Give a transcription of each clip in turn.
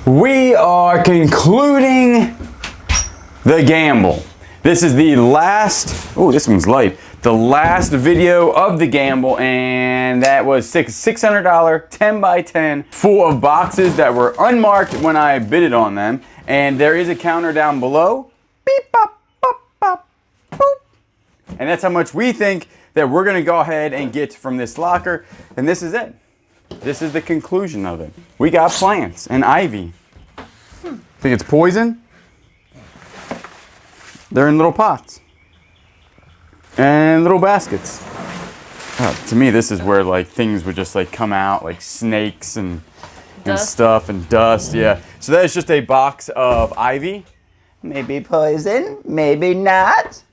We are concluding the gamble. This is the last, oh, this one's light. The last video of the gamble, and that was $600 10 by 10 full of boxes that were unmarked when I bidded on them. And there is a counter down below. Beep, bop, bop, bop, boop. And that's how much we think that we're gonna go ahead and get from this locker. And this is it. This is the conclusion of it. We got plants and ivy. Think it's poison? They're in little pots and little baskets. To me, this is where like things would just like come out, like snakes and stuff and dust. Yeah. So that is just a box of ivy. Maybe poison, maybe not.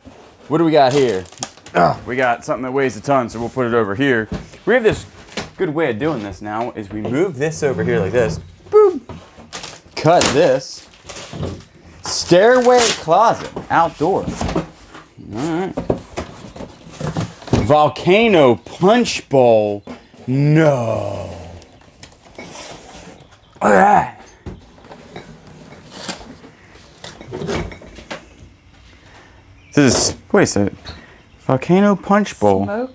What do we got here? We got something that weighs a ton, so we'll put it over here. We have this good way of doing this now is we move this over here like this. Boom. Cut this. Stairway closet, outdoor. Alright. Volcano punch bowl. No. Look at that. This is, wait a second. Volcano punch bowl.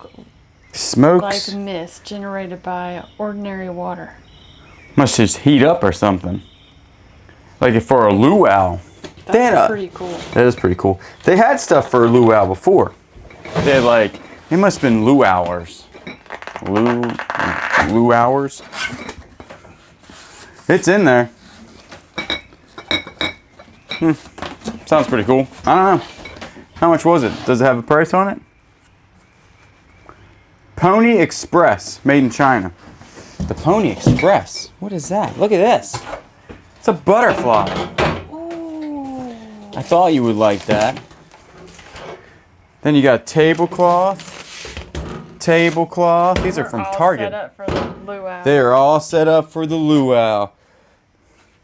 Smokes. Like mist generated by ordinary water. Must just heat up or something. Like for a luau. That's pretty cool. That is pretty cool. They had stuff for luau before. They had like, it must have been luauers. Luauers. It's in there. Sounds pretty cool. I don't know. How much was it? Does it have a price on it? Pony Express, made in China. The Pony Express. What is that? Look at this. It's a butterfly. Ooh. I thought you would like that. Then you got tablecloth. Tablecloth. These are from Target. Set up for the luau. They are all set up for the luau.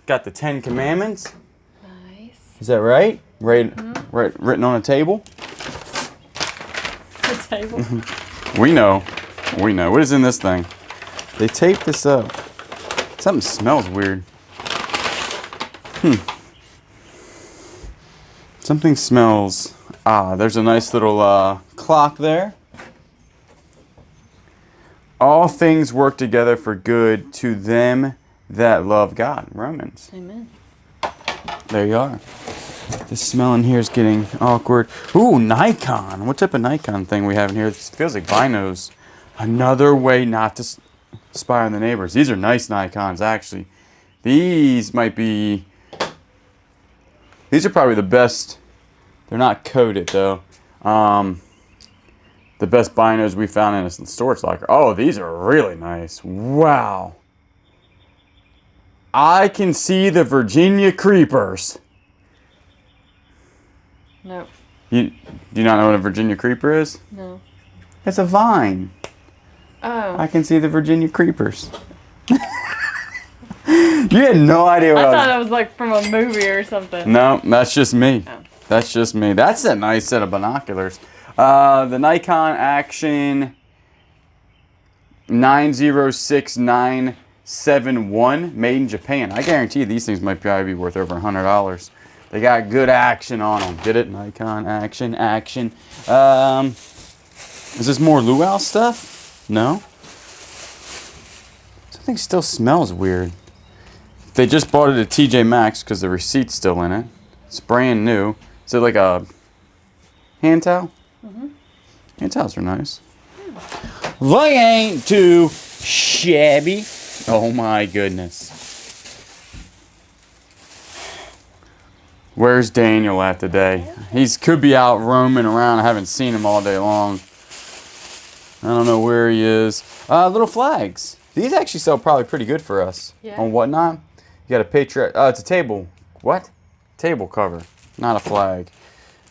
Got the 10 Commandments. Nice. Is that right? Right, written on a table. The table. We know. We know. What is in this thing? They taped this up. Something smells weird. Something smells. There's a nice little clock there. All things work together for good to them that love God. Romans. Amen. There you are. The smell in here is getting awkward. Ooh, Nikon. What type of Nikon thing we have in here? This feels like binos. Another way not to spy on the neighbors. These are nice Nikons, actually. These might be... These are probably the best. They're not coated, though. The best binos we found in a storage locker. Oh, these are really nice. Wow. I can see the Virginia creepers. No. Do you not know what a Virginia creeper is? No. It's a vine. Oh. I can see the Virginia creepers. You had no idea what I thought it was like from a movie or something. No, that's just me. Oh. That's just me. That's a nice set of binoculars. The Nikon Action 906971, made in Japan. I guarantee these things might probably be worth over $100. They got good action on them. Get it? Nikon Action. Is this more luau stuff? No? Something still smells weird. They just bought it at TJ Maxx because the receipt's still in it. It's brand new. Is it like a hand towel? Hand towels are nice. They ain't too shabby. Oh my goodness. Where's Daniel at today? He could be out roaming around. I haven't seen him all day long. I don't know where he is. Little flags. These actually sell probably pretty good for us. Yeah. On Whatnot. You got a Patriot. It's a table. What? Table cover. Not a flag.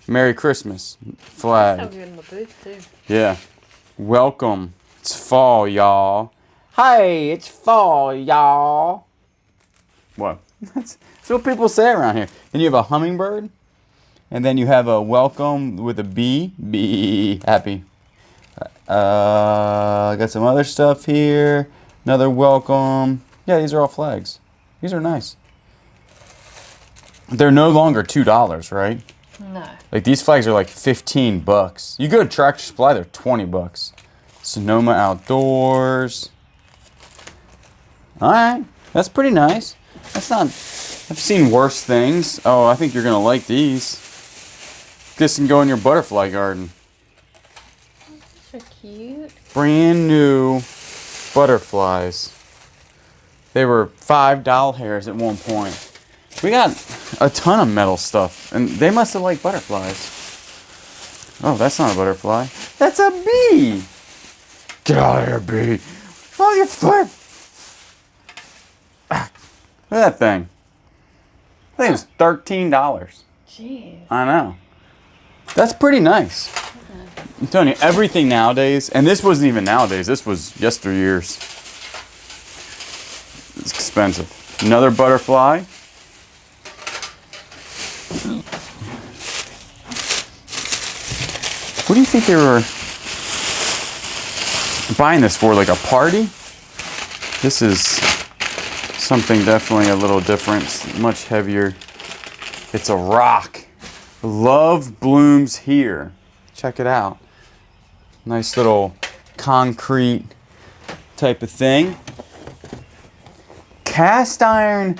Merry Christmas. Flag. So good in the booth too. Yeah. Welcome. It's fall, y'all. Hey, it's fall, y'all. What? That's what people say around here. Then you have a hummingbird. And then you have a welcome with a bee. Be happy. I got some other stuff here. Another welcome. Yeah, these are all flags. These are nice. They're no longer $2, right? No. Like these flags are like $15. You go to Tractor Supply, they're $20. Sonoma Outdoors. All right, that's pretty nice. That's not. I've seen worse things. Oh, I think you're gonna like these. This can go in your butterfly garden. They're cute. Brand new butterflies. They were $5 hairs at one point. We got a ton of metal stuff, and they must have liked butterflies. Oh, that's not a butterfly. That's a bee. Get out of here, bee. Oh, you flip. Ah, look at that thing. I think it's $13. Jeez. I know. That's pretty nice. I'm telling you, everything nowadays, and this wasn't even nowadays, this was yesteryears. It's expensive. Another butterfly. What do you think they were buying this for? Like a party? This is something definitely a little different, much heavier. It's a rock. Love blooms here. Check it out. Nice little concrete type of thing. Cast iron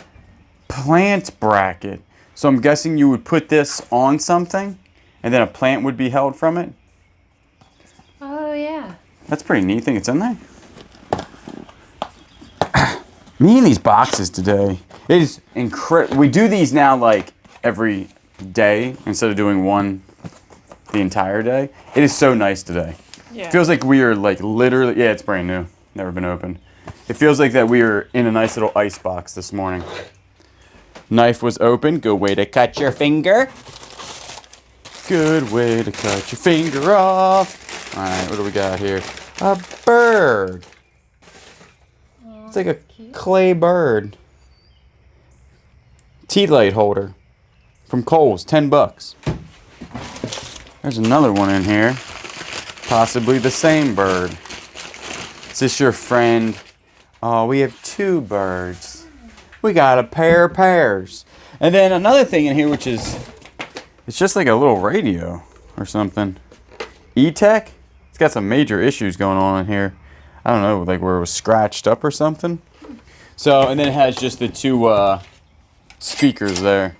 plant bracket. So I'm guessing you would put this on something and then a plant would be held from it. Oh, yeah. That's pretty neat. Think it's in there? Me and these boxes today. It is incredible. We do these now like every day instead of doing one the entire day. It is so nice today. Yeah. Feels like we are like literally, yeah, it's brand new. Never been opened. It feels like that we are in a nice little ice box this morning. Knife was open. Good way to cut your finger. Good way to cut your finger off. All right, what do we got here? A bird. It's like a clay bird. Tea light holder from Kohl's, $10. There's another one in here. Possibly the same bird. Is this your friend? Oh, we have two birds. We got a pair of pairs. And then another thing in here, which is, it's just like a little radio or something. E-Tech? It's got some major issues going on in here. I don't know, like where it was scratched up or something. So, and then it has just the two speakers there.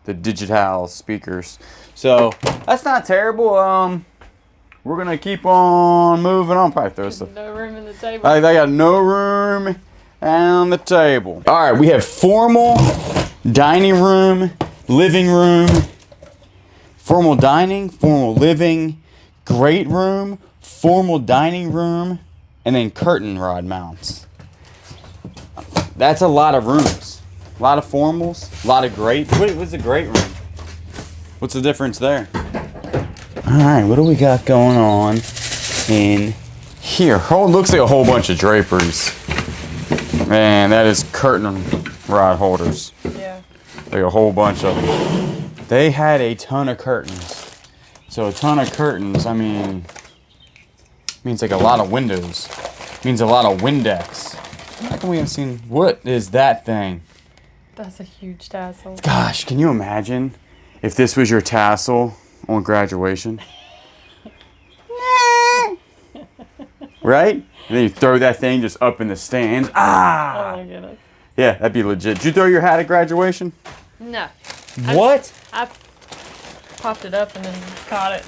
The digital speakers. So, that's not terrible. We're going to keep on moving on. Probably throw stuff. No room in the table. I got no room on the table. All right, we have formal dining room, living room, formal dining, formal living, great room, formal dining room, and then curtain rod mounts. That's a lot of rooms. A lot of formals, a lot of great. What's a great room? What's the difference there? All right, what do we got going on in here? Oh, it looks like a whole bunch of draperies. Man, that is curtain rod holders. Yeah. Like a whole bunch of them. They had a ton of curtains. So a ton of curtains, I mean, means like a lot of windows. Means a lot of Windex. How come we haven't seen, what is that thing? That's a huge tassel. Gosh, can you imagine if this was your tassel on graduation? Right? And then you throw that thing just up in the stands. Ah! Oh my goodness. Yeah, that'd be legit. Did you throw your hat at graduation? No. What? I popped it up and then caught it.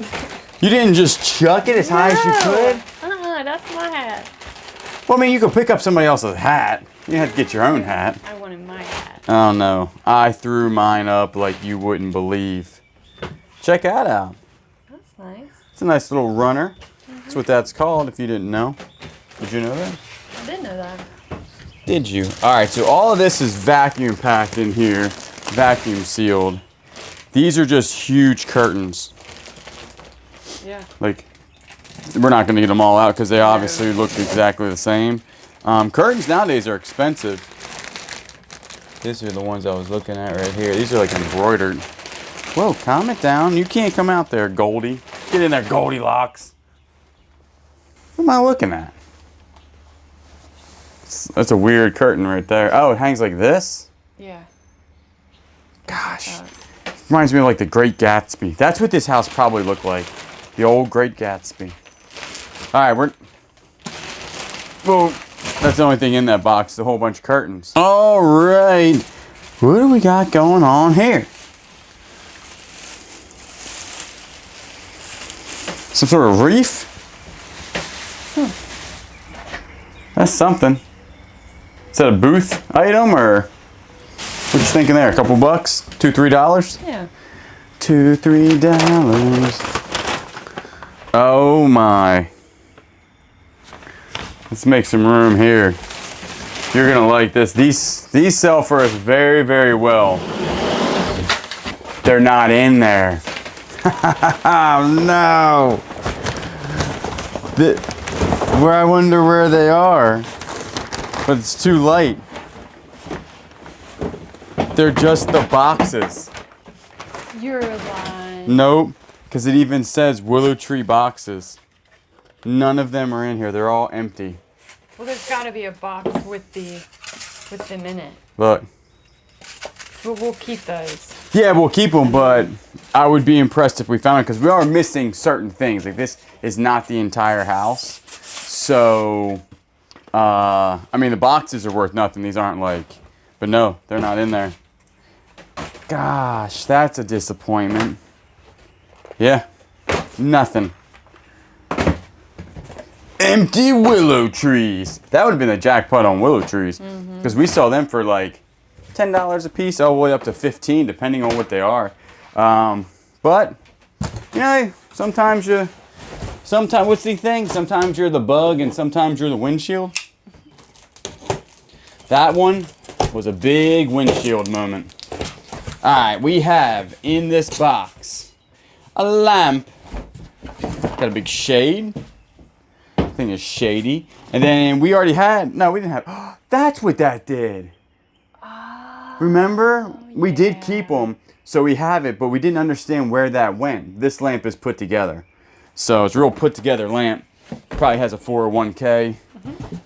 You didn't just chuck it as high as you could? That's my hat. Well, I mean, you could pick up somebody else's hat. You had to get your own hat. I wanted my hat. Oh, no. I threw mine up like you wouldn't believe. Check that out. That's nice. It's a nice little runner. That's what that's called, if you didn't know. Did you know that? I didn't know that. Did you? All right, so all of this is vacuum packed in here, vacuum sealed. These are just huge curtains. Yeah. Like, we're not going to get them all out because they obviously look exactly the same. Curtains nowadays are expensive. These are the ones I was looking at right here. These are like embroidered. Whoa, calm it down. You can't come out there, Goldie. Get in there, Goldilocks. What am I looking at? That's a weird curtain right there. Oh, it hangs like this? Yeah. Gosh. Reminds me of like the Great Gatsby. That's what this house probably looked like. The old Great Gatsby. All right, well, that's the only thing in that box, a whole bunch of curtains. All right, what do we got going on here? Some sort of reef? That's something. Is that a booth item, or what you thinking there? A couple bucks? $2, $3? Yeah. $2, $3. Oh my. Let's make some room here. You're gonna like this. These sell for us very, very well. They're not in there. Oh no. Where I wonder where they are. But it's too light. They're just the boxes. You're lying. Nope, because it even says willow tree boxes. None of them are in here. They're all empty. Well, there's got to be a box with them in it. Look. We'll keep those. Yeah, we'll keep them, but I would be impressed if we found it, because we are missing certain things. Like, this is not the entire house. So, I mean, the boxes are worth nothing. These aren't like, but no, they're not in there. Gosh, that's a disappointment. Yeah, nothing. Empty willow trees. That would have been the jackpot on willow trees, because we saw them for like $10 a piece, all the way up to $15, depending on what they are. But you know, sometimes what's the thing? Sometimes you're the bug, and sometimes you're the windshield. That one was a big windshield moment. All right, we have in this box a lamp. Got a big shade. Thing is shady. And then we already had, no, we didn't have, that's what that did. Remember? We did keep them, so we have it, but we didn't understand where that went. This lamp is put together. So it's a real put together lamp. Probably has a 401k.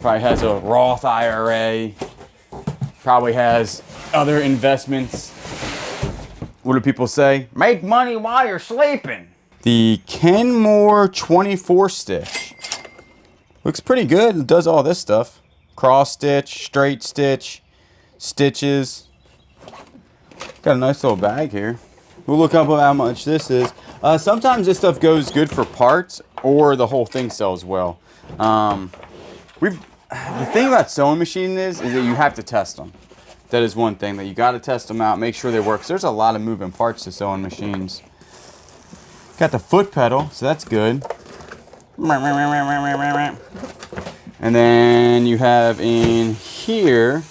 Probably has a Roth IRA. Probably has other investments. What do people say? Make money while you're sleeping. The Kenmore 24 stitch. Looks pretty good. It does all this stuff. Cross stitch, straight stitch, stitches. Got a nice little bag here. We'll look up how much this is. Sometimes this stuff goes good for parts, or the whole thing sells well. The thing about sewing machines is that you have to test them. That is one thing, that you got to test them out, make sure they work. 'Cause there's a lot of moving parts to sewing machines. Got the foot pedal, so that's good. And then you have in here,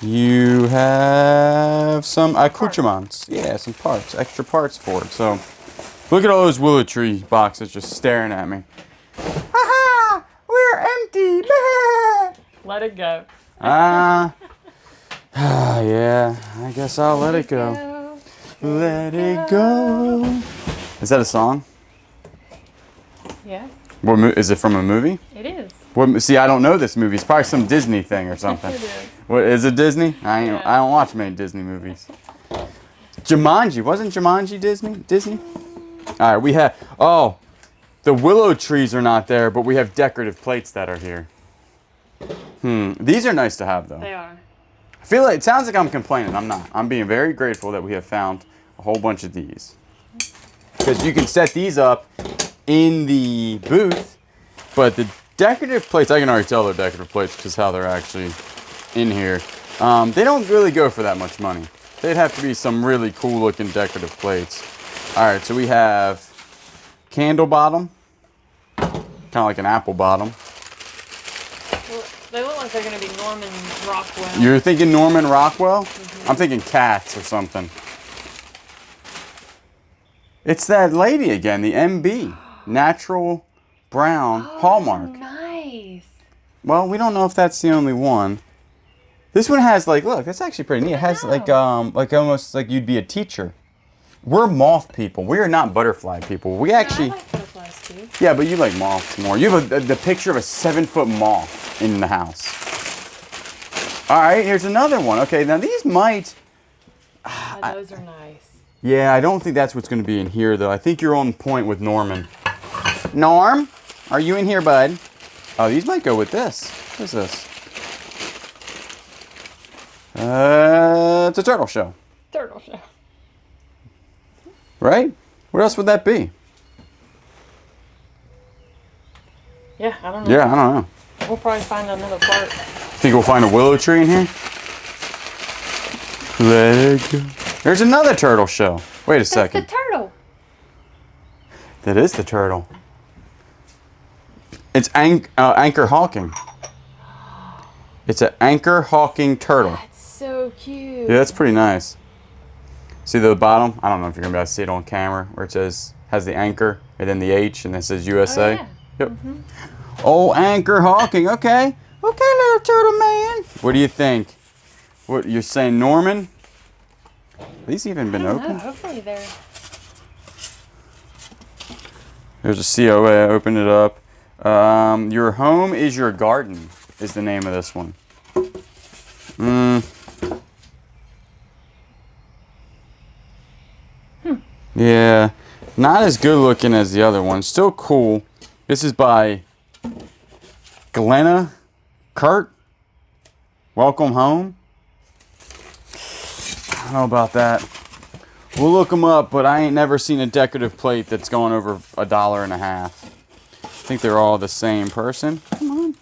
you have some accoutrements. Yeah, some parts, extra parts for it. So look at all those willow tree boxes just staring at me. Ha-ha! We're empty! Let it go. Yeah, I guess I'll let it go. Let it go. Is that a song? Yeah. Is it from a movie? It is. See, I don't know this movie. It's probably some Disney thing or something. It is. What is it? Disney? Yeah. I don't watch many Disney movies. Jumanji, wasn't Jumanji Disney? All right, we have. Oh, the willow trees are not there, but we have decorative plates that are here. These are nice to have, though. They are. I feel like it sounds like I'm complaining. I'm not. I'm being very grateful that we have found a whole bunch of these, because you can set these up in the booth, but the decorative plates, I can already tell they're decorative plates because how they're actually in here. They don't really go for that much money. They'd have to be some really cool looking decorative plates. All right, so we have candle bottom, kind of like an apple bottom. Well, they look like they're going to be Norman Rockwell. You're thinking Norman Rockwell? I'm thinking cats or something. It's that lady again, the MB, natural brown Hallmark. Nice. Well, we don't know if that's the only one. This one has like, look, that's actually pretty neat. It has like almost like you'd be a teacher. We're moth people. We are not butterfly people. We actually. I like butterflies too. Yeah, but you like moths more. You have the picture of a 7-foot moth in the house. All right, here's another one. Okay, now these might. Those are nice. Yeah, I don't think that's what's going to be in here, though. I think you're on point with Norman. Norm, are you in here, bud? Oh, these might go with this. What is this? It's a turtle shell. Turtle shell. Right? What else would that be? Yeah, I don't know. Yeah, I don't know. We'll probably find another part. Think we'll find a willow tree in here? Let it go. There's another turtle shell. Wait a second. That's the turtle. That is the turtle. It's anchor hawking. It's an anchor hawking turtle. That's so cute. Yeah, that's pretty nice. See the bottom? I don't know if you're gonna be able to see it on camera, where it says has the anchor and then the H and then it says USA. Oh, yeah. Yep. Oh, anchor hawking. Okay. Okay, little turtle man. What do you think? What you're saying, Norman? Have these even been opened? Hopefully they're. There's a COA. Open it up. Your home is your garden is the name of this one. Yeah, not as good looking as the other one. Still cool. This is by Glenna Kurt. Welcome home. I don't know about that. We'll look them up, but I ain't never seen a decorative plate that's gone over $1.50. I think they're all the same person. Come on.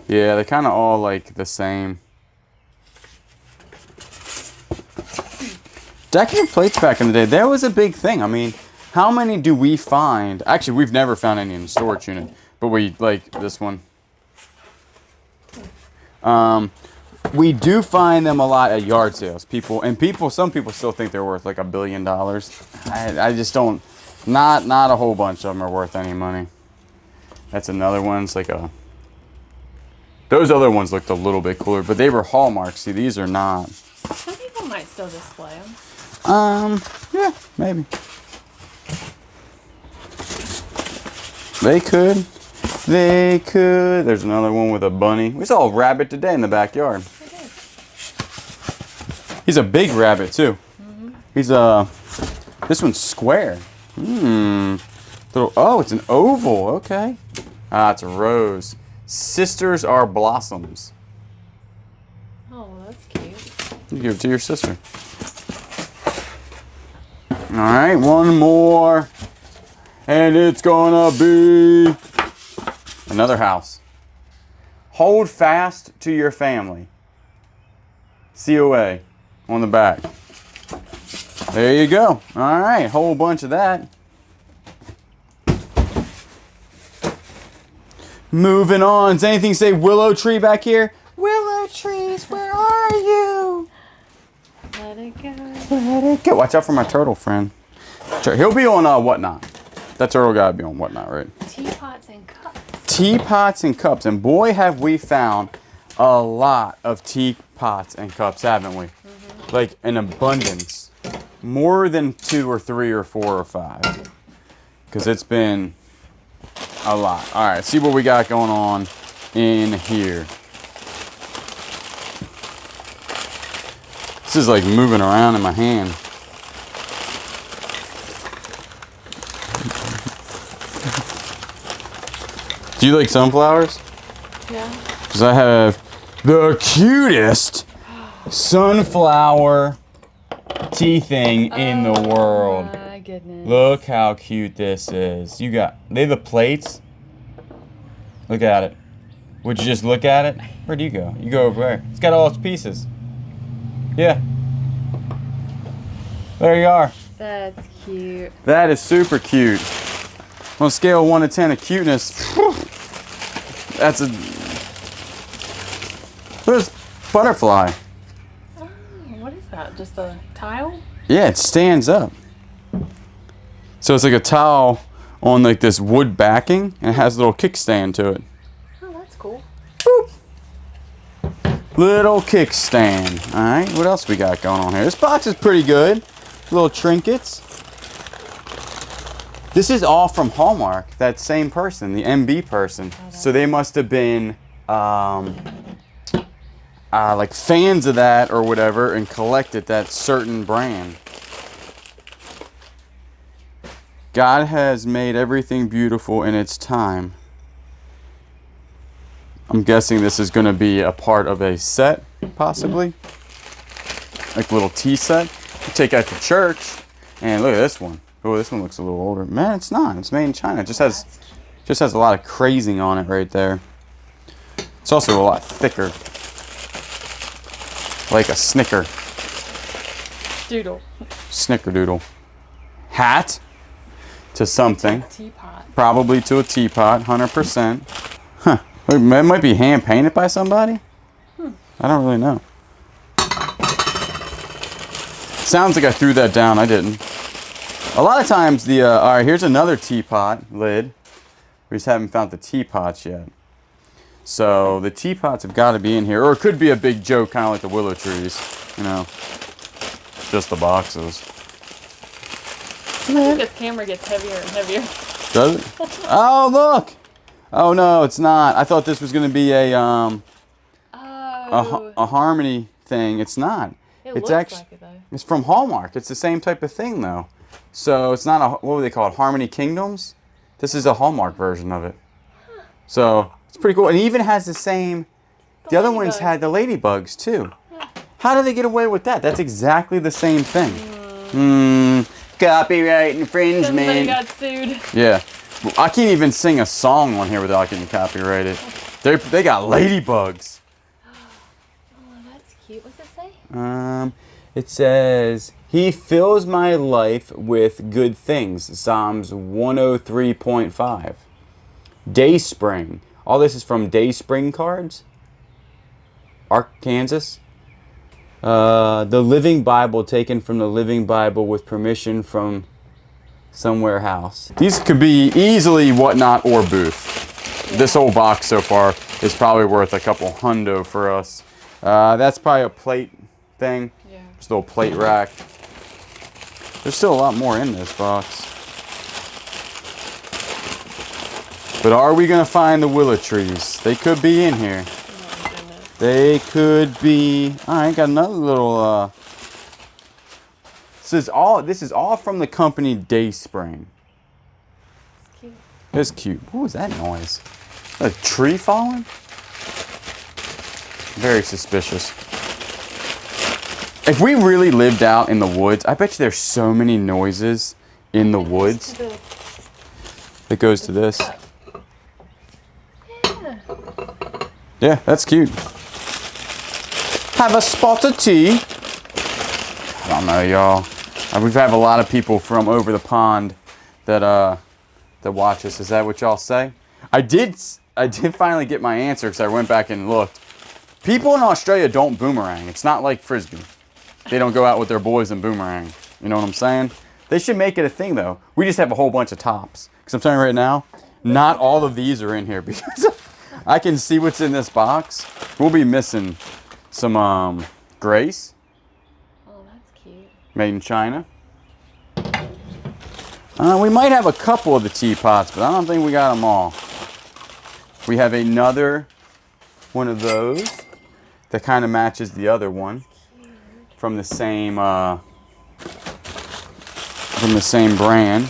Yeah, they're kind of all like the same. Decorative plates back in the day, that was a big thing. I mean, how many do we find? Actually, we've never found any in the storage unit, but we like this one. We do find them a lot at yard sales. Some people still think they're worth like $1 billion. I just don't. Not a whole bunch of them are worth any money. That's another one. It's like a. Those other ones looked a little bit cooler, but they were Hallmark. See, these are not. Some people might still display them. Yeah, maybe. They could. They could. There's another one with a bunny. We saw a rabbit today in the backyard. He's a big rabbit too. He's this one's square. Oh, it's an oval. Okay. It's a rose. Sisters are blossoms. Oh, that's cute. You give it to your sister. All right, one more. And it's gonna be another house. Hold fast to your family. COA on the back. There you go. All right, whole bunch of that. Moving on. Does anything say willow tree back here? Willow trees, where are you? Let it go. Let it go. Watch out for my turtle friend. He'll be on Whatnot. That turtle gotta be on Whatnot, right? Teapots and cups. Teapots and cups. And boy, have we found a lot of teapots and cups, haven't we? Like in abundance. More than 2 or 3 or 4 or 5. Because it's been a lot. All right, see what we got going on in here. This is like moving around in my hand. Do you like sunflowers? Yeah. Because I have the cutest sunflower tea thing in the world. My goodness. Look how cute this is. They the plates. Look at it. Would you just look at it? Where do you go? You go over there. It's got all its pieces. Yeah. There you are. That's cute. That is super cute. On a scale of 1 to 10 of cuteness, that's a. There's butterfly. Oh, what is that? Just a tile? Yeah, it stands up. So it's like a towel on like this wood backing, and it has a little kickstand to it. Oh, that's cool. Boop. Little kickstand. All right, what else we got going on here? This box is pretty good. Little trinkets. This is all from Hallmark, that same person, the MB person. So they must have been like fans of that or whatever and collected that certain brand. God has made everything beautiful in its time. I'm guessing this is going to be a part of a set, possibly. Like a little tea set. You take out to church, and look at this one. Oh, this one looks a little older. Man, it's not. It's made in China. It just has a lot of crazing on it right there. It's also a lot thicker. Like a snicker. Doodle. Snickerdoodle. Hat to something. Teapot. Probably to a teapot, 100%. Huh. It might be hand painted by somebody. I don't really know. Sounds like I threw that down. I didn't. A lot of times all right, here's another teapot lid. We just haven't found the teapots yet. So the teapots have got to be in here. Or it could be a big joke, kind of like the willow trees. You know, just the boxes. I think this camera gets heavier and heavier. Does it? Oh, look. Oh, no, it's not. I thought this was going to be a harmony thing. It's not. It looks like it, though. It's from Hallmark. It's the same type of thing, though. So it's not a, what would they call it? Harmony Kingdoms? This is a Hallmark version of it. So it's pretty cool. And it even has the same, the other ones had the ladybugs, too. How do they get away with that? That's exactly the same thing. Copyright infringement. Somebody got sued. Yeah. Well, I can't even sing a song on here without getting copyrighted. They got ladybugs. Oh, that's cute. What's it say? It says, He fills my life with good things. Psalms 103.5. Dayspring. All this is from Dayspring cards. Arkansas. The Living Bible, taken from the Living Bible with permission from somewhere house. These could be easily Whatnot or Booth. Yeah. This whole box so far is probably worth a couple hundo for us. That's probably a plate thing. Yeah. Just a little plate rack. There's still a lot more in this box. But are we going to find the willow trees? They could be in here. They could be. All right, got another little. This is all from the company Dayspring. It's cute. It's cute. What was that noise? A tree falling? Very suspicious. If we really lived out in the woods, I bet you there's so many noises in the woods. It goes to this. Yeah. Yeah, that's cute. Have a spot of tea. I don't know, y'all. We've had a lot of people from over the pond that watch us. Is that what y'all say? I did finally get my answer because I went back and looked. People in Australia don't boomerang. It's not like Frisbee. They don't go out with their boys and boomerang. You know what I'm saying? They should make it a thing, though. We just have a whole bunch of tops. Because I'm telling you right now, not all of these are in here because I can see what's in this box. We'll be missing some Grace. Oh, that's cute. Made in China. We might have a couple of the teapots, but I don't think we got them all. We have another one of those that kind of matches the other one from the same brand.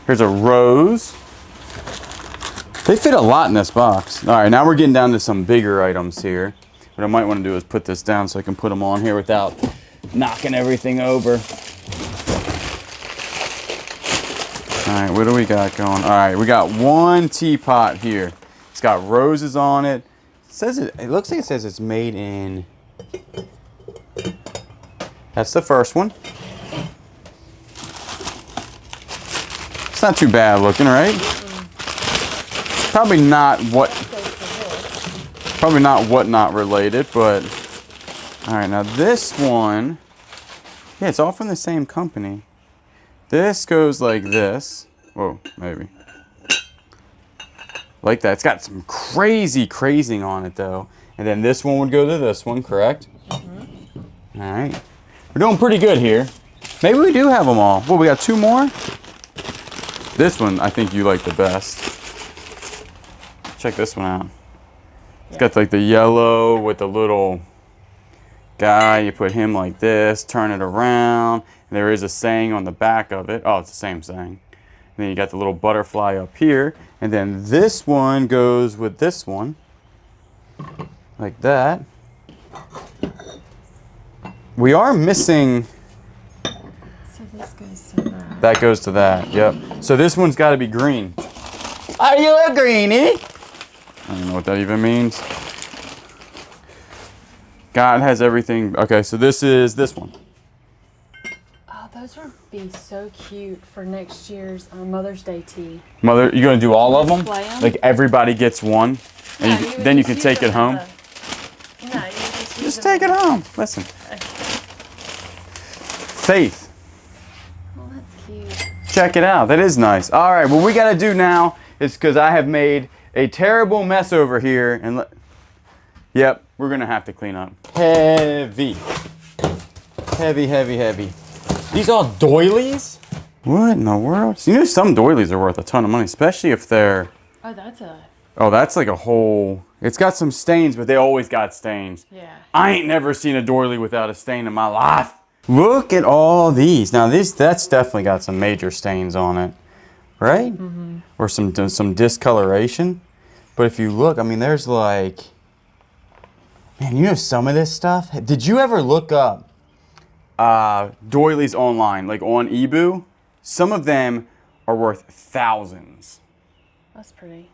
Here's a rose. They fit a lot in this box. All right, now we're getting down to some bigger items here. What I might want to do is put this down so I can put them on here without knocking everything over. All right, what do we got going? All right, we got one teapot here. It's got roses on it. It looks like it says it's made in. That's the first one. It's not too bad looking, right? Probably not Whatnot related, but all right. Now this one, yeah, it's all from the same company. This goes like this. Whoa, maybe like that. It's got some crazy crazing on it though. And then this one would go to this one, correct? Mm-hmm. All right, we're doing pretty good here. Maybe we do have them all. Well, we got two more. This one I think you like the best. Check this one out. It's got like the yellow with the little guy. You put him like this, turn it around. And there is a saying on the back of it. Oh, it's the same saying. And then you got the little butterfly up here. And then this one goes with this one. Like that. We are missing. So this goes to that. That goes to that, yep. So this one's got to be green. Are you a greenie? I don't know what that even means. God has everything. Okay, so this is this one. Oh, those would be so cute for next year's Mother's Day tea. Mother, you gonna do all of them? Display 'em? Like everybody gets one, and would then you just can use take them it home. No, you just Just take it home. Listen. Faith. Oh, that's cute. Check it out. That is nice. All right, what we got to do now is because I have made a terrible mess over here. And yep, we're going to have to clean up. Heavy. Heavy, heavy, heavy. These all doilies? What in the world? You know some doilies are worth a ton of money, especially if they're... Oh, that's a... Oh, that's like a whole... It's got some stains, but they always got stains. Yeah. I ain't never seen a doily without a stain in my life. Look at all these. Now that's definitely got some major stains on it, right? Mm-hmm. Or some discoloration. But if you look, I mean, there's like, man, you know some of this stuff? Did you ever look up doilies online, like on eBay? Some of them are worth thousands. That's pretty.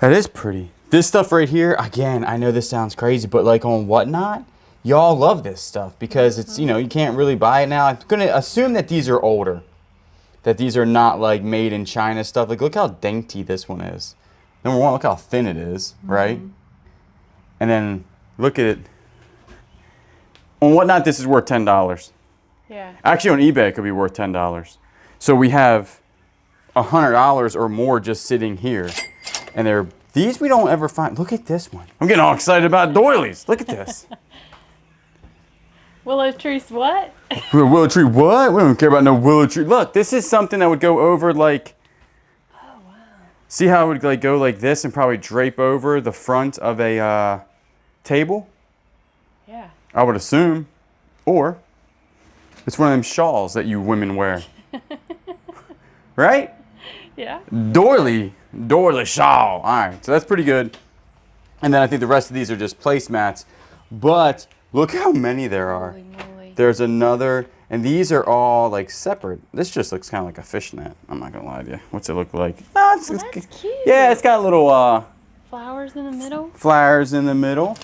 That is pretty. This stuff right here, again, I know this sounds crazy, but like on Whatnot, y'all love this stuff because it's, you know, you can't really buy it now. I'm going to assume that these are older, that these are not like made in China stuff. Like, look how dainty this one is. Number one, look how thin it is, right? And then look at it. On Whatnot, this is worth $10. Yeah. Actually, on eBay, it could be worth $10. So we have $100 or more just sitting here. And these we don't ever find. Look at this one. I'm getting all excited about doilies. Look at this. Willow trees what? Willow tree what? We don't care about no willow tree. Look, this is something that would go over like... Oh, wow. See how it would like go like this and probably drape over the front of a table? Yeah. I would assume. Or it's one of them shawls that you women wear. Right? Yeah. Doily shawl. All right, so that's pretty good. And then I think the rest of these are just placemats. But look how many there are. Holy moly. There's another, and these are all like separate. This just looks kind of like a fishnet. I'm not gonna lie to you. What's it look like? Oh, that's cute. Yeah, it's got little Flowers in the middle. flowers in the middle.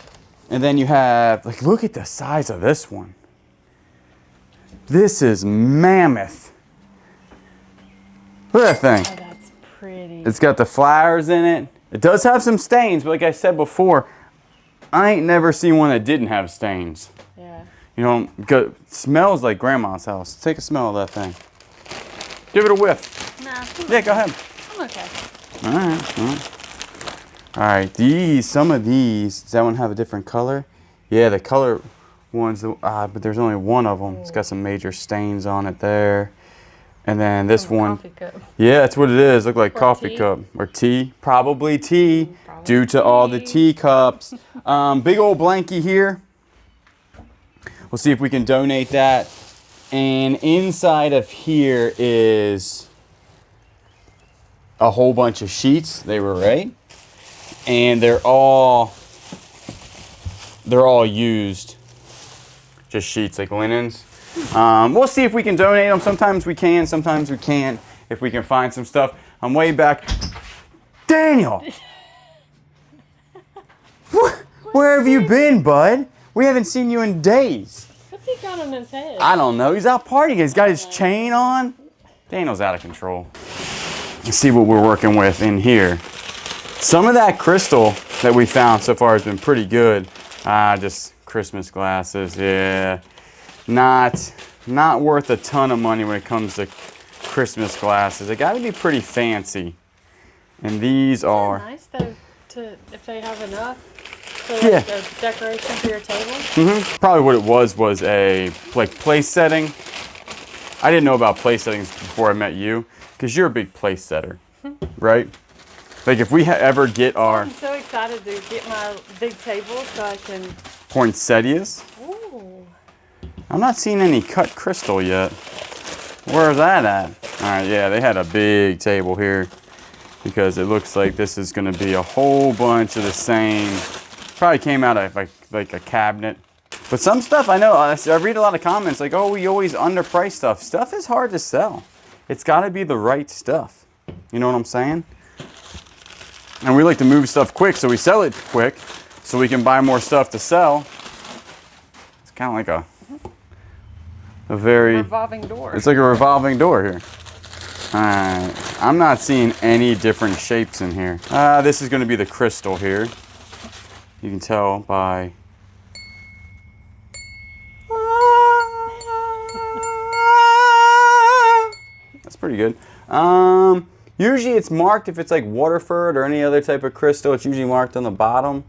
And then you have, like, look at the size of this one. This is mammoth. Look at that thing. Oh, that's pretty. It's got the flowers in it. It does have some stains, but like I said before, I ain't never seen one that didn't have stains. Yeah. You know, it smells like grandma's house. Take a smell of that thing. Give it a whiff. Nah. Yeah, go ahead. I'm okay. All right. All right. All right. Some of these, does that one have a different color? Yeah, the color ones, but there's only one of them. It's got some major stains on it there. And then this one. Coffee cup. Yeah, that's what it is. Look like Or coffee tea. cup or tea. Probably tea, Probably due to all the tea. teacups. Big old blankie here. We'll see if we can donate that. And inside of here is a whole bunch of sheets. They were right, and they're all used. Just sheets like linens. We'll see if we can donate them. Sometimes we can, sometimes we can't. If we can find some stuff. I'm way back. Daniel! Where have you been, bud? We haven't seen you in days. What's he got on his head? I don't know. He's out partying. He's got his chain on. Daniel's out of control. Let's see what we're working with in here. Some of that crystal that we found so far has been pretty good. Just Christmas glasses, yeah. Not worth a ton of money when it comes to Christmas glasses. They got to be pretty fancy. And these are nice though, if they have enough for Yeah. like a decoration for your table. probably what it was a like place setting. I didn't know about place settings before I met you because you're a big place setter, right? Like if we ever get our I'm so excited to get my big table so I can. poinsettias. Ooh. I'm not seeing any cut crystal yet. Where's that at? All right, yeah, they had a big table here because it looks like this is going to be a whole bunch of the same. Probably came out of like a cabinet. But some stuff I know, I read a lot of comments like, oh, we always underprice stuff. Stuff is hard to sell. It's got to be the right stuff. You know what I'm saying? And we like to move stuff quick, so we sell it quick so we can buy more stuff to sell. It's kind of like a very... revolving door. It's like a revolving door here. Alright, I'm not seeing any different shapes in here. This is going to be the crystal here. You can tell by... That's pretty good. Usually it's marked if it's like Waterford or any other type of crystal. It's usually marked on the bottom.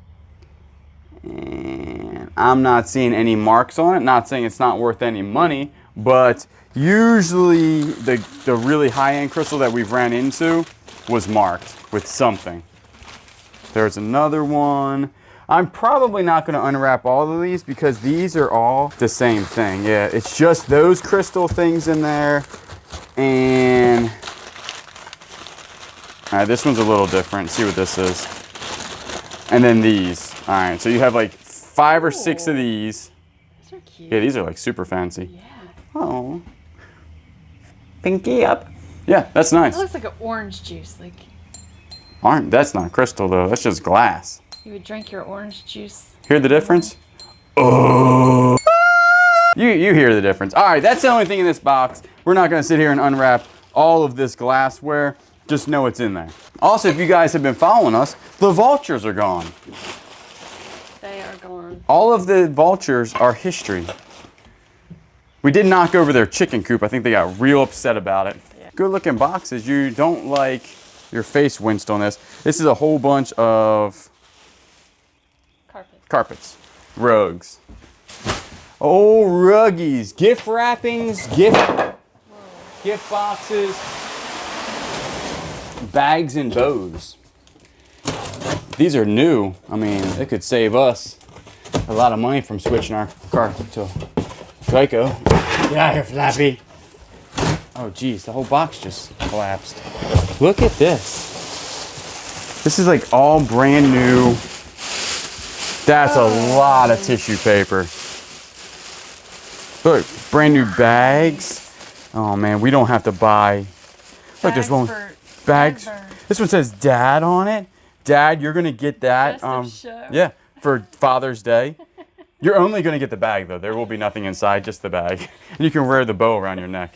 And I'm not seeing any marks on it. Not saying it's not worth any money, but usually the really high-end crystal that we've ran into was marked with something. There's another one. I'm probably not going to unwrap all of these because these are all the same thing. Yeah, it's just those crystal things in there. And all right, this one's a little different. See what this is. And then these. All right, so you have like 5 or 6 of these. These are cute. Yeah, these are like super fancy. Yeah. Oh. Pinky up. Yeah, that's nice. It looks like an orange juice. Like That's not crystal though. That's just glass. you would drink your orange juice. Hear the difference? Oh. You hear the difference. All right, that's the only thing in this box. We're not going to sit here and unwrap all of this glassware. Just know it's in there. Also, if you guys have been following us, the vultures are gone. They are gone. All of the vultures are history. We did knock over their chicken coop. I think they got real upset about it. Yeah. Good looking boxes. You don't like your face winced on this. This is a whole bunch of carpets, rugs. Oh, ruggies, gift wrappings, gift boxes, bags and bows. These are new. I mean, it could save us a lot of money from switching our car to Geico. Yeah, you're flappy. Oh, geez, the whole box just collapsed. Look at this. This is like all brand new. That's a lot of tissue paper. Look, brand new bags. Oh man, we don't have to buy. Look, there's one. Bags. This one says Dad on it. Dad, you're gonna get that. Yeah, for Father's Day. You're only gonna get the bag though. There will be nothing inside, just the bag. And you can wear the bow around your neck.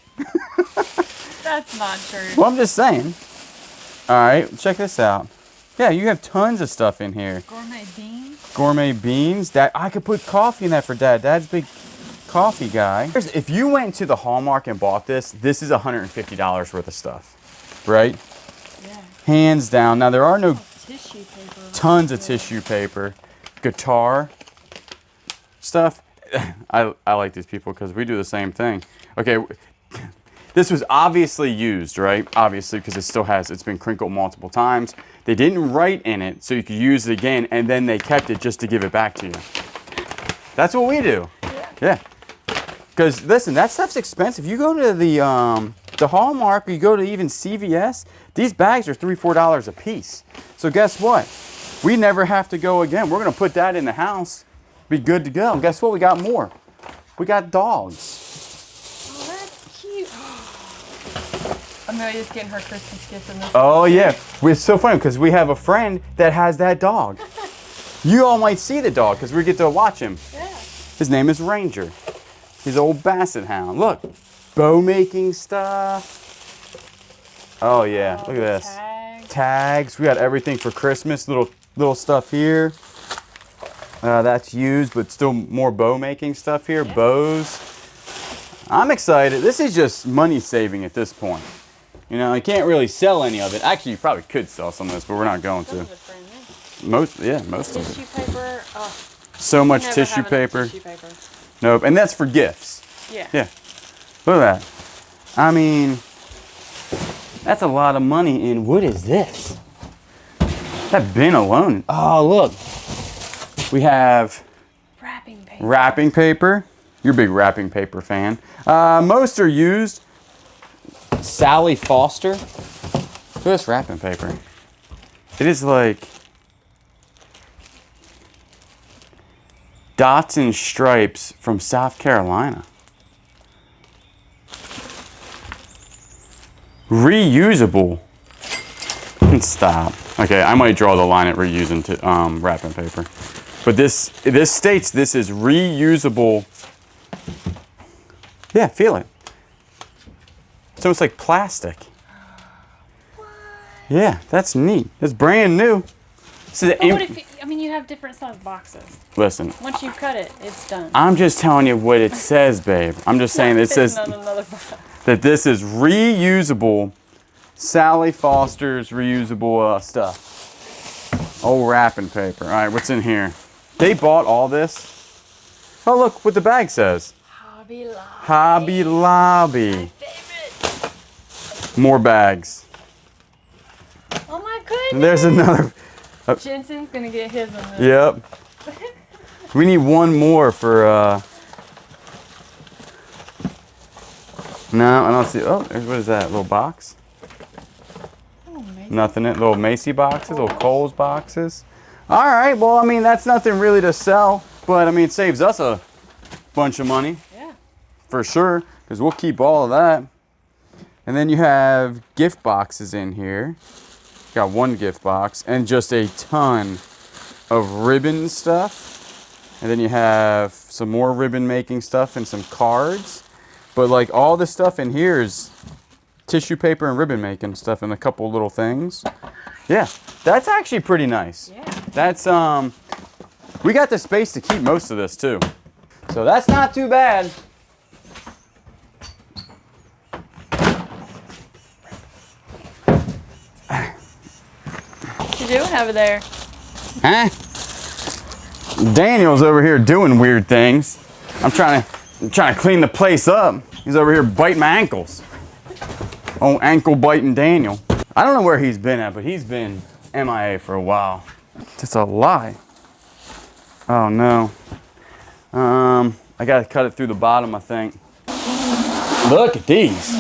That's not true. Well, I'm just saying. All right, check this out. Yeah, you have tons of stuff in here. Gourmet beans. Gourmet beans. Dad, I could put coffee in that for Dad. Dad's a big coffee guy. If you went to the Hallmark and bought this is $150 worth of stuff, right? Yeah. Hands down. Now there are no tissue paper. Tons of tissue paper, guitar stuff. I like these people because we do the same thing. Okay, this was obviously used, right? Obviously, because it's been crinkled multiple times. They didn't write in it so you could use it again, and then they kept it just to give it back to you. That's what we do. Yeah. Because listen, that stuff's expensive. You go to the Hallmark, or you go to even CVS, these bags are $3, $4 a piece. So guess what? We never have to go again. We're gonna put that in the house, be good to go. And guess what? We got more. We got dogs. Oh, that's cute. Amelia's getting her Christmas gift in this. Oh yeah, it's so funny because we have a friend that has that dog. You all might see the dog because we get to watch him. Yeah. His name is Ranger. He's an old basset hound. Look, bow making stuff. Oh yeah, look at this. Tags. We got everything for Christmas. Little stuff here. That's used, but still more bow making stuff here. Yeah. Bows. I'm excited. This is just money saving at this point. You know, you can't really sell any of it. Actually, you probably could sell some of this, but we're not going to. Most of it. Tissue paper. Oh. So much tissue paper. Nope, and that's for gifts. Yeah. Yeah. Look at that. I mean, that's a lot of money in, what is this? That bin alone. Oh, look. We have Wrapping paper. wrapping paper. You're a big wrapping paper fan. Most are used. Sally Foster. Look at this wrapping paper. It is like dots and stripes from South Carolina. Reusable. Stop. Okay, I might draw the line at reusing to wrapping paper. But this states this is reusable. Yeah, feel it. It's almost like plastic. What? Yeah, that's neat. It's brand new. This is But what if you, I mean, you have different size boxes. Listen. Once you cut it, it's done. I'm just telling you what it says, babe. I'm just saying it says on another box. that this is reusable. Sally Foster's reusable stuff. Old wrapping paper. All right, what's in here? They bought all this. Oh, look what the bag says. Hobby Lobby. Hobby Lobby. My favorite. More bags. Oh my goodness. And there's another. Jensen's gonna get his in this. Yep. We need one more for. No, I don't see. Oh, what is that? A little box? Nothing in little Macy boxes, little Kohl's boxes. All right, well, I mean, that's nothing really to sell, but I mean, it saves us a bunch of money. Yeah. For sure, because we'll keep all of that. And then you have gift boxes in here. Got one gift box and just a ton of ribbon stuff. And then you have some more ribbon making stuff and some cards. But like all the stuff in here is tissue paper and ribbon making stuff and a couple little things. Yeah, that's actually pretty nice. Yeah. That's we got the space to keep most of this too. So that's not too bad. What you doing over there? Huh? Daniel's over here doing weird things. I'm trying to clean the place up. He's over here biting my ankles. Oh, ankle biting Daniel. I don't know where he's been at, but he's been MIA for a while. That's a lie. Oh no. I gotta cut it through the bottom, I think. Look at these.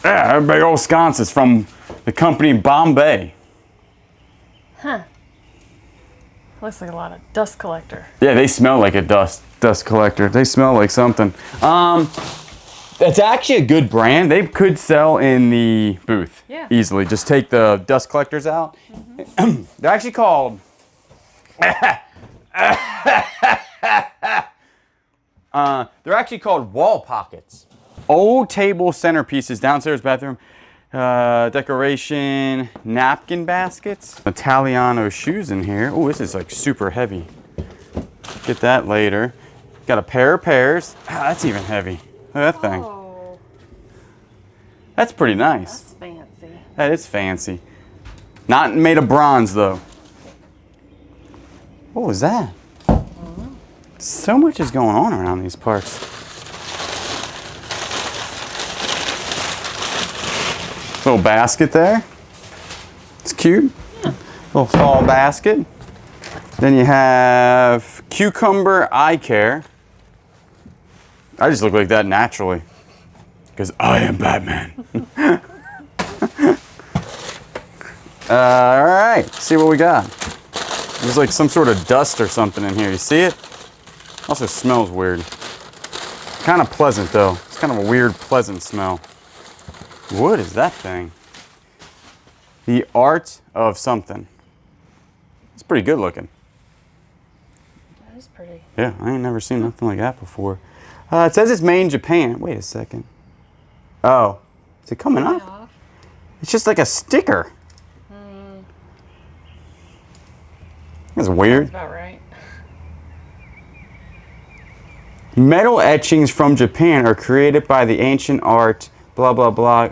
Yeah, they're big old sconces from the company Bombay. Huh. Looks like a lot of dust collector. Yeah, they smell like a dust collector. They smell like something. It's actually a good brand. They could sell in the booth easily. Just take the dust collectors out. Mm-hmm. They're actually called. They're actually called wall pockets. Old table centerpieces, downstairs bathroom, decoration, napkin baskets, Italiano shoes in here. Oh, this is like super heavy. Get that later. Got a pair of pairs. Ah, that's even heavy. Look at that thing. Oh, That's pretty nice. that's fancy. That is fancy. Not made of bronze though. What was that? So much is going on around these parts. Little basket there. It's cute. Yeah. Little fall basket. Then you have cucumber eye care. I just look like that naturally. Because I am Batman. All right, see what we got. There's like some sort of dust or something in here. You see it? Also smells weird. Kind of pleasant though. It's kind of a weird, pleasant smell. What is that thing? The art of something. It's pretty good looking. That is pretty. Yeah, I ain't never seen nothing like that before. It says it's made in Japan. Wait a second. Oh, is it coming up? Off. It's just like a sticker. That's weird. That's about right. Metal etchings from Japan are created by the ancient art, blah, blah, blah.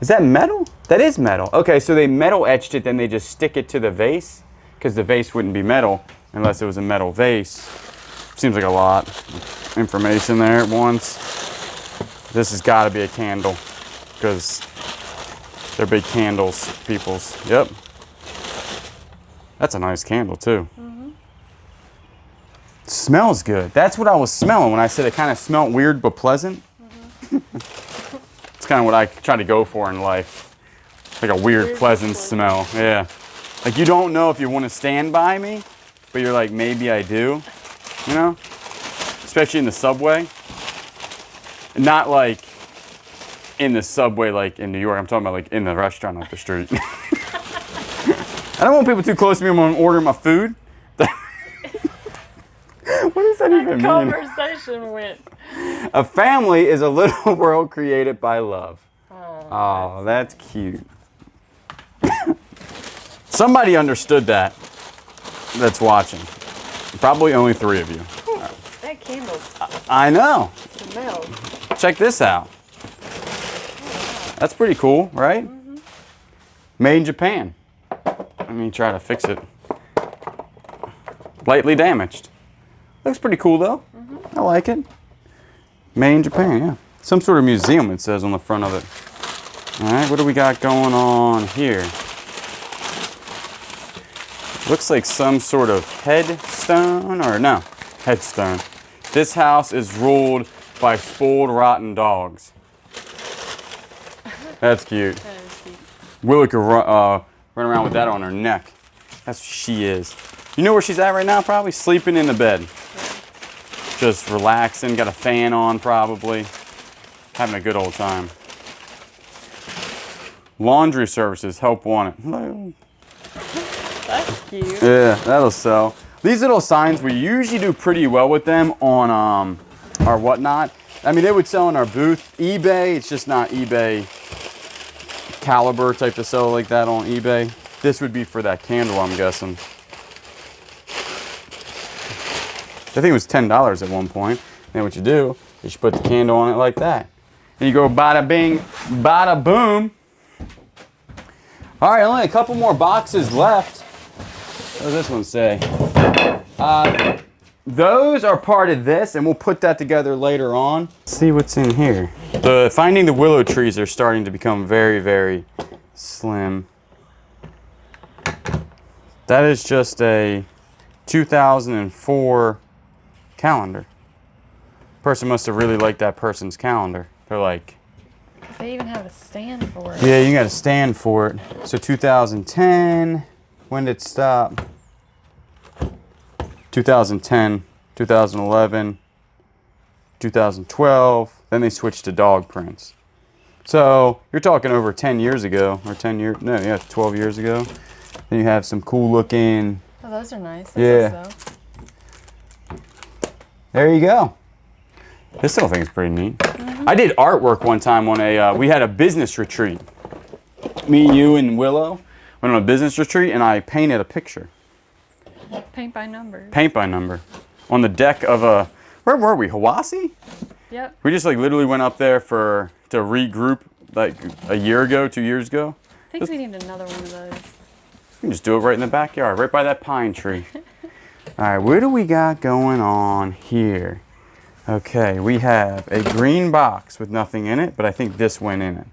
Is that metal? That is metal. Okay, so they metal etched it, then they just stick it to the vase, because the vase wouldn't be metal unless it was a metal vase. Seems like a lot of information there at once. This has got to be a candle, because They're big candles, peoples. Yep. That's a nice candle too. Smells good. That's what I was smelling when I said it kind of smelled weird but pleasant. It's kind of what I try to go for in life. Like a weird pleasant smell. Yeah. Like you don't know if you want to stand by me, but you're like, maybe I do. You know? Especially in the subway. Not like in the subway like in New York. I'm talking about like in the restaurant up the street. I don't want people too close to me when I'm ordering my food. What does that even mean? Conversation went. A family is a little world created by love. Oh, that's cute. Somebody understood that that's watching. Probably only 3 of you. That candle I know. smells. Check this out. That's pretty cool, right? Made in Japan. Let me try to fix it. Lightly damaged. Looks pretty cool though. I like it. Made in Japan, yeah. Some sort of museum it says on the front of it. All right, what do we got going on here? Looks like some sort of headstone, or no, headstone. This house is ruled by spoiled, rotten dogs. That's cute. That is cute. Willow could run around with that on her neck. That's what she is. You know where she's at right now? Probably sleeping in the bed. Just relaxing, got a fan on probably. Having a good old time. Laundry services, help wanted. That's cute. Yeah, that'll sell. These little signs, we usually do pretty well with them on our whatnot. I mean, they would sell in our booth. eBay, it's just not eBay caliber type to sell like that on eBay. This would be for that candle, I'm guessing. I think it was $10 at one point. Then what you do is you put the candle on it like that. And you go bada bing, bada boom. All right, only a couple more boxes left. What does this one say? Those are part of this, and we'll put that together later on. Let's see what's in here. Finding the willow trees are starting to become very, very slim. That is just a 2004 calendar. Person must have really liked that person's calendar. They're like, They even have a stand for it. yeah, you got to stand for it. So 2010, when did it stop? 2010, 2011, 2012, then they switched to dog prints. So you're talking over 10 years ago, or 10 years, no, yeah, 12 years ago. Then you have some cool looking. Oh, those are nice. Yeah. There you go. This little thing is pretty neat. I did artwork one time on a, we had a business retreat. Me, you, and Willow went on a business retreat, and I painted a picture. Paint by numbers. Paint by number. On the deck of a, where were we, Hawaii? Yep. We just like literally went up there to regroup like a year ago, 2 years ago. I think we need another one of those. You can just do it right in the backyard, right by that pine tree. All right, what do we got going on here? Okay, we have a green box with nothing in it, but I think this went in it.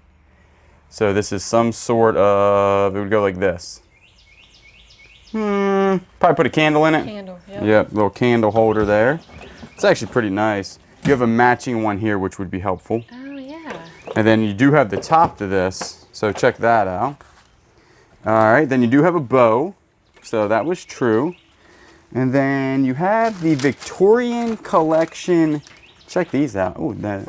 So this is some sort of, it would go like this. Probably put a candle in it. Candle, yep. Yep, little candle holder there. It's actually pretty nice. You have a matching one here, which would be helpful. Oh, yeah. And then you do have the top to this, so check that out. All right, then you do have a bow, so that was true. And then you have the Victorian collection. Check these out. Oh, that.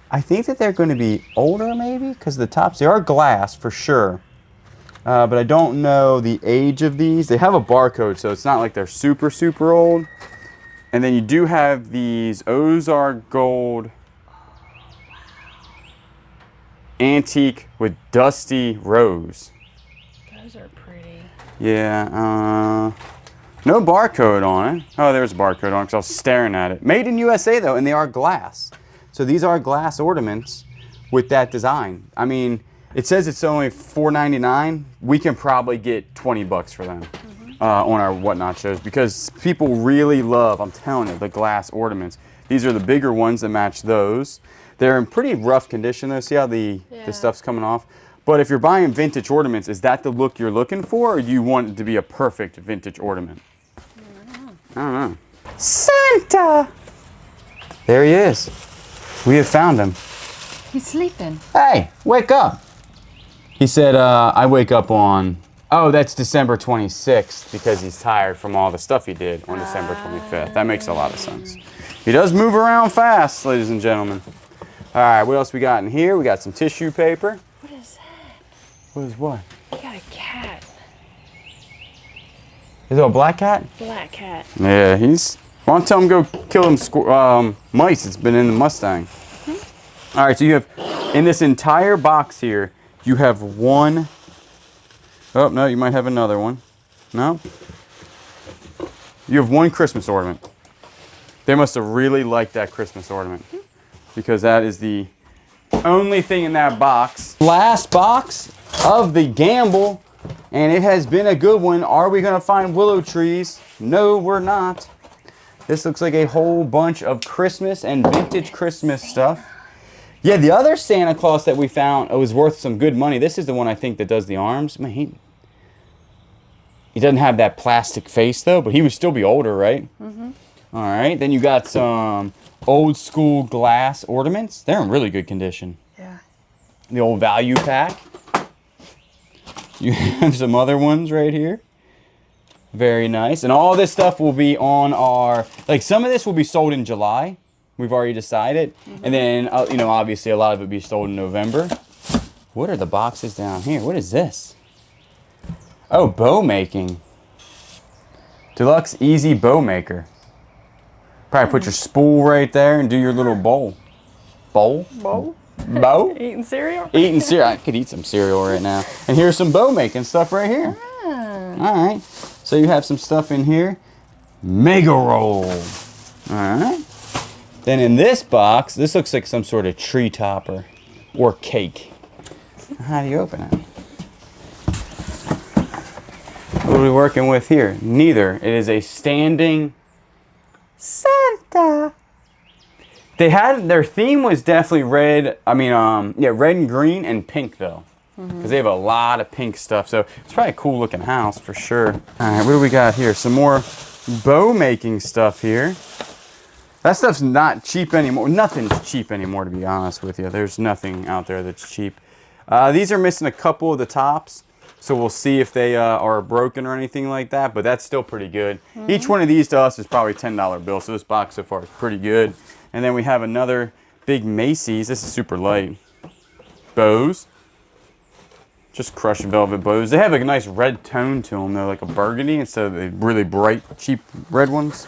I think that they're going to be older, maybe, because the tops, they are glass for sure. But I don't know the age of these. They have a barcode, so it's not like they're super, super old. And then you do have these Ozark Gold antique with dusty rose. Those are pretty. Yeah, no barcode on it. Oh, there's a barcode on it because I was staring at it. Made in USA though, and they are glass. So these are glass ornaments with that design. I mean, it says it's only $4.99. We can probably get 20 bucks for them on our whatnot shows because people really love, I'm telling you, the glass ornaments. These are the bigger ones that match those. They're in pretty rough condition though. See how the stuff's coming off? But if you're buying vintage ornaments, is that the look you're looking for, or do you want it to be a perfect vintage ornament? I don't know. Santa! There he is. We have found him. He's sleeping. Hey, wake up. He said, I wake up on, oh, that's December 26th because he's tired from all the stuff he did on December 25th. That makes a lot of sense. He does move around fast, ladies and gentlemen. All right, what else we got in here? We got some tissue paper. What is that? What is what? You got a cat. Is it a black cat? Black cat. Yeah, he's, why don't tell him go kill them mice. It's been in the Mustang. All right, so you have, in this entire box here, you have one, oh, no, you might have another one. No? You have one Christmas ornament. They must have really liked that Christmas ornament because that is the only thing in that box. Last box of the gamble, and it has been a good one. Are we gonna find willow trees? No, we're not. This looks like a whole bunch of Christmas and vintage Christmas stuff. Yeah, the other Santa Claus that we found was worth some good money. This is the one I think that does the arms. Man, he doesn't have that plastic face though, but he would still be older, right? Mm-hmm. All right, then you got some old school glass ornaments. They're in really good condition. Yeah. The old value pack. You have some other ones right here. Very nice. And all this stuff will be on our, like some of this will be sold in July. We've already decided. Mm-hmm. And then, you know, obviously a lot of it will be sold in November. What are the boxes down here? What is this? Oh, bow making. Deluxe Easy Bow Maker. Probably put your spool right there and do your little bowl. Bowl? Bowl? Bow? Eating cereal? Eating cereal. I could eat some cereal right now. And here's some bow making stuff right here. Ah. All right. So you have some stuff in here. Mega roll. All right. Then in this box, this looks like some sort of tree topper or cake. How do you open it? What are we working with here? Neither. It is a standing Santa. They had, their theme was definitely red. I mean, yeah, red and green and pink though. Because they have a lot of pink stuff. So it's probably a cool looking house for sure. All right, what do we got here? Some more bow making stuff here. That stuff's not cheap anymore. Nothing's cheap anymore, to be honest with you. There's nothing out there that's cheap. These are missing a couple of the tops. So we'll see if they are broken or anything like that. But that's still pretty good. Each one of these to us is probably a $10 bill. So this box so far is pretty good. And then we have another big Macy's. This is super light. Bows. Just crushed velvet bows. They have a nice red tone to them though, like a burgundy instead of the really bright, cheap red ones.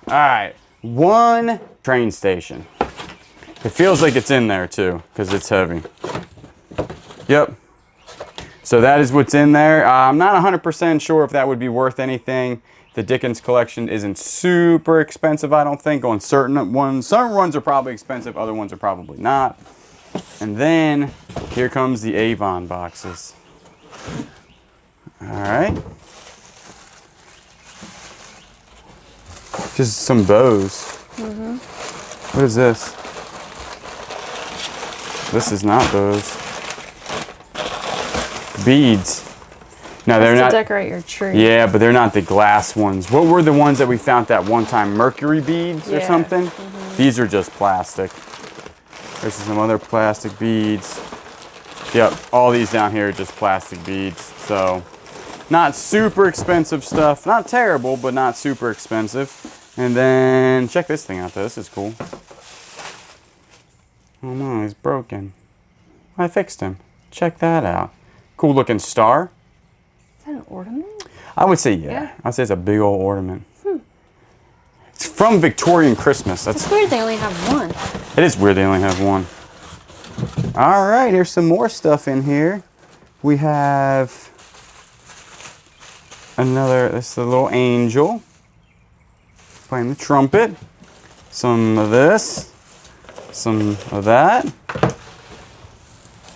All right, one train station. It feels like it's in there too, because it's heavy. Yep. So that is what's in there. I'm not 100% sure if that would be worth anything. The Dickens collection isn't super expensive, I don't think, on certain ones. Some ones are probably expensive, other ones are probably not. And then here comes the Avon boxes. All right. Just some bows. What is this? This is not bows. Beads. No, they're not. To decorate your tree. Yeah, but they're not the glass ones. What were the ones that we found that one time? Mercury beads or something? These are just plastic. There's some other plastic beads. Yep, all these down here are just plastic beads. So, not super expensive stuff. Not terrible, but not super expensive. And then, check this thing out though. This is cool. Oh no, he's broken. I fixed him. Check that out. Cool looking star. Is that an ornament? I would say yeah. I'd say it's a big old ornament. It's from Victorian Christmas. It's weird they only have one. It is weird they only have one. All right, here's some more stuff in here. We have another, this is a little angel playing the trumpet. Some of this, some of that.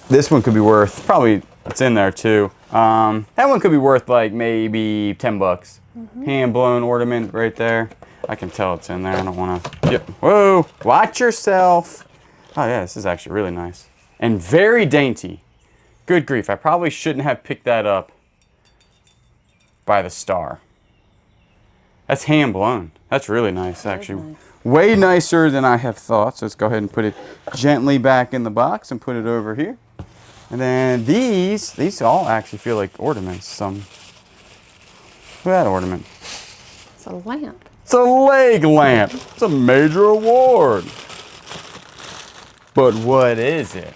This one could be worth, probably it's in there too. That one could be worth like maybe 10 bucks. Hand blown ornament right there. I can tell it's in there. I don't want to. Yep. Whoa! Watch yourself. Oh yeah, this is actually really nice. And very dainty. Good grief, I probably shouldn't have picked that up by the star. That's hand blown. That's really nice, actually. Nice. Way nicer than I have thought. So let's go ahead and put it gently back in the box and put it over here. And then these all actually feel like ornaments. Look at that ornament. It's a lamp. It's a leg lamp. It's a major award. But what is it?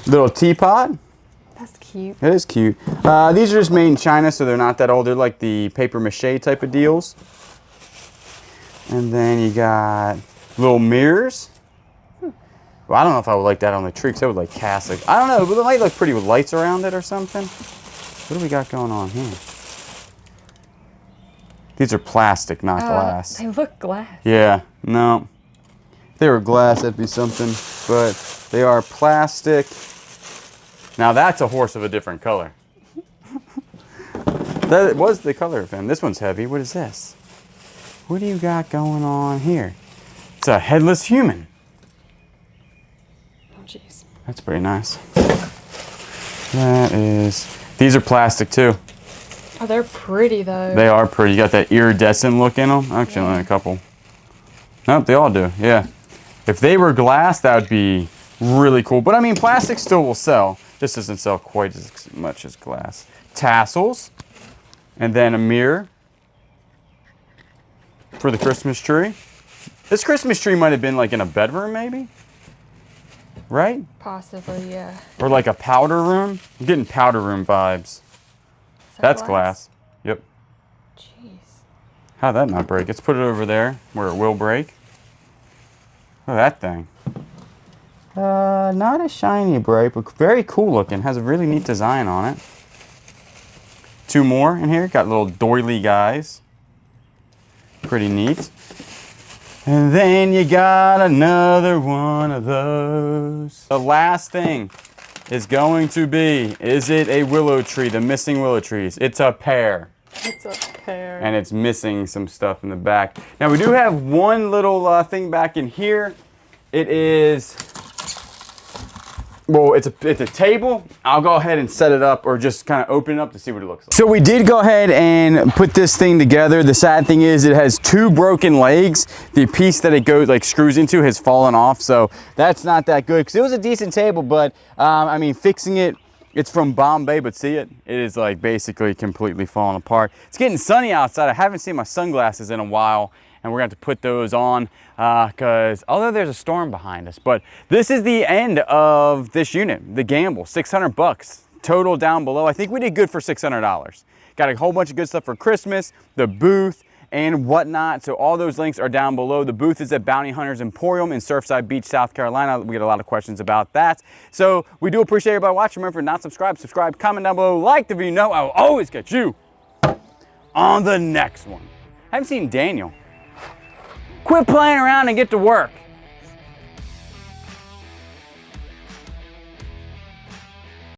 Little teapot. That's cute. It is cute. These are just made in China, so they're not that old. They're like the paper mache type of deals. And then you got little mirrors. Well, I don't know if I would like that on the tree, because I would like cast like, I don't know, but it might look pretty with lights around it or something. What do we got going on here? These are plastic, not glass. They look glass. Yeah, no. If they were glass, that'd be something, but they are plastic. Now that's a horse of a different color. That was the color of him. This one's heavy. What is this? What do you got going on here? It's a headless human. Oh, jeez. That's pretty nice. These are plastic too. Oh, they're pretty though. They are pretty. You got that iridescent look in them. Actually, only a couple. Nope, they all do. Yeah. If they were glass, that would be really cool. But I mean, plastic still will sell. Just doesn't sell quite as much as glass. Tassels. And then a mirror for the Christmas tree. This Christmas tree might have been like in a bedroom maybe. Right? Possibly, yeah. Or like a powder room. I'm getting powder room vibes. That's glass. Yep. Jeez. How'd that not break? Let's put it over there where it will break. Look at that thing. Not a shiny bright, but very cool looking. Has a really neat design on it. Two more in here. Got little doily guys. Pretty neat. And then you got another one of those. The last thing is going to be, is it a willow tree? The missing willow trees. It's a pair. It's a pair. And it's missing some stuff in the back. Now we do have one little thing back in here. It is, well, it's a table. I'll go ahead and set it up, or just kind of open it up to see what it looks like. So we did go ahead and put this thing together. The sad thing is it has two broken legs. The piece that it goes, like screws into, has fallen off. So that's not that good, because it was a decent table, but I mean, fixing it, it's from Bombay, but see it? It is like basically completely falling apart. It's getting sunny outside. I haven't seen my sunglasses in a while, and we're going to have to put those on because although there's a storm behind us, but this is the end of this unit, the gamble, 600 bucks total down below. I think we did good for $600. Got a whole bunch of good stuff for Christmas, the booth, and whatnot. So all those links are down below. The booth is at Bounty Hunters Emporium in Surfside Beach, South Carolina. We get a lot of questions about that. So we do appreciate everybody watching. Remember, if you're not subscribed, subscribe, comment down below, like the video. You know I will always get you on the next one. I haven't seen Daniel. Quit playing around and get to work.